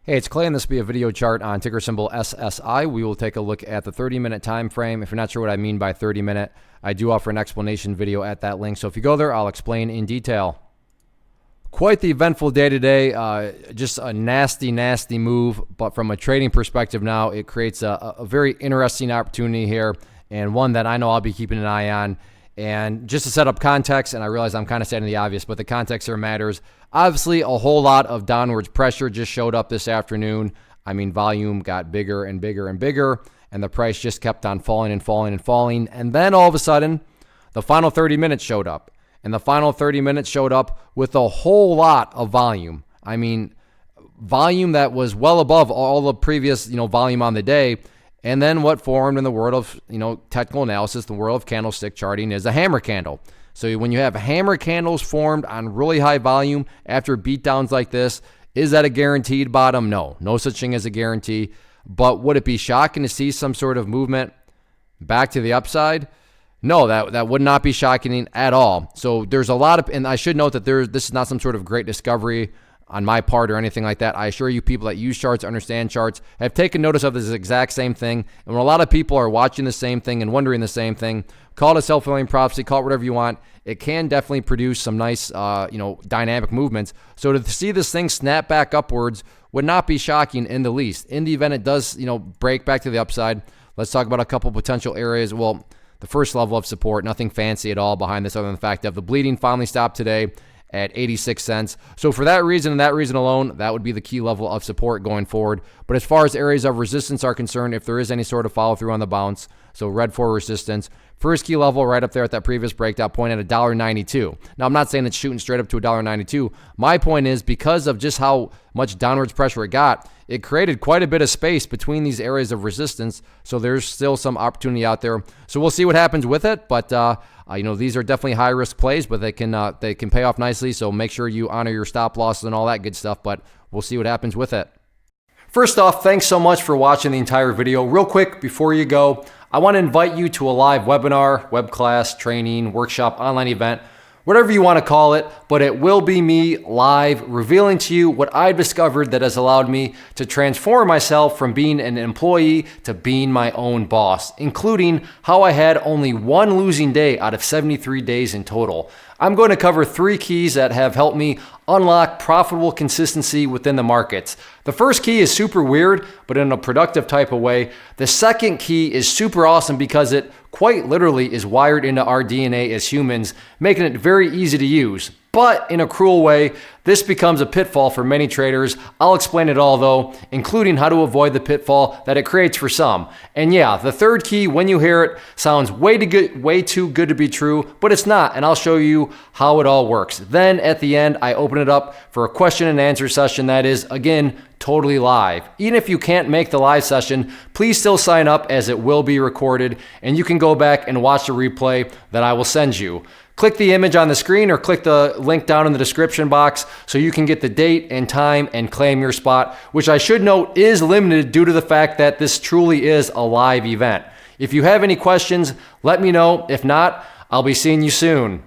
Hey, it's Clay, and this will be a video chart on ticker symbol SSI. We will take a look at the 30-minute time frame. If you're not sure what I mean by 30-minute, I do offer an explanation video at that link. So if you go there, I'll explain in detail. Quite the eventful day today. Just a nasty move. But from a trading perspective now, it creates a very interesting opportunity here, and one that I know I'll be keeping an eye on. And just to set up context, and I realize I'm kind of stating the obvious, but the context here matters. Obviously, a whole lot of downwards pressure just showed up this afternoon. I mean, volume got bigger and bigger and bigger, and the price just kept on falling and falling and falling. And then all of a sudden, the final 30 minutes showed up. And the final 30 minutes showed up with a whole lot of volume. I mean, volume that was well above all the previous, volume on the day. And then what formed in the world of, technical analysis, the world of candlestick charting, is a hammer candle. So when you have hammer candles formed on really high volume after beatdowns like this, is that a guaranteed bottom? No. No such thing as a guarantee. But would it be shocking to see some sort of movement back to the upside? No, that would not be shocking at all. So there's a lot of, and I should note that this is not some sort of great discovery on my part or anything like that. I assure you, people that use charts, understand charts, have taken notice of this exact same thing. And when a lot of people are watching the same thing and wondering the same thing, call it a self-fulfilling prophecy, call it whatever you want. It can definitely produce some nice, dynamic movements. So to see this thing snap back upwards would not be shocking in the least. In the event it does, break back to the upside, let's talk about a couple potential areas. Well, the first level of support, nothing fancy at all behind this other than the fact that the bleeding finally stopped today at 86 cents. So for that reason and that reason alone, that would be the key level of support going forward. But as far as areas of resistance are concerned, if there is any sort of follow through on the bounce, so red for resistance, first key level right up there at that previous breakout point at $1.92. Now, I'm not saying it's shooting straight up to $1.92. My point is, because of just how much downwards pressure it got, it created quite a bit of space between these areas of resistance. So there's still some opportunity out there. So we'll see what happens with it. But these are definitely high risk plays, but they can pay off nicely. So make sure you honor your stop losses and all that good stuff. But we'll see what happens with it. First off, thanks so much for watching the entire video. Real quick, before you go, I want to invite you to a live webinar, web class, training, workshop, online event, whatever you want to call it, but it will be me live revealing to you what I've discovered that has allowed me to transform myself from being an employee to being my own boss, including how I had only one losing day out of 73 days in total. I'm going to cover 3 keys that have helped me unlock profitable consistency within the markets. The first key is super weird, but in a productive type of way. The second key is super awesome because it quite literally is wired into our DNA as humans, making it very easy to use. But in a cruel way, this becomes a pitfall for many traders. I'll explain it all though, including how to avoid the pitfall that it creates for some. And yeah, the third key, when you hear it, sounds way too good to be true, but it's not, and I'll show you how it all works. Then at the end, I open it up for a question and answer session that is, again, totally live. Even if you can't make the live session, please still sign up as it will be recorded, and you can go back and watch the replay that I will send you. Click the image on the screen or click the link down in the description box so you can get the date and time and claim your spot, which I should note is limited due to the fact that this truly is a live event. If you have any questions, let me know. If not, I'll be seeing you soon.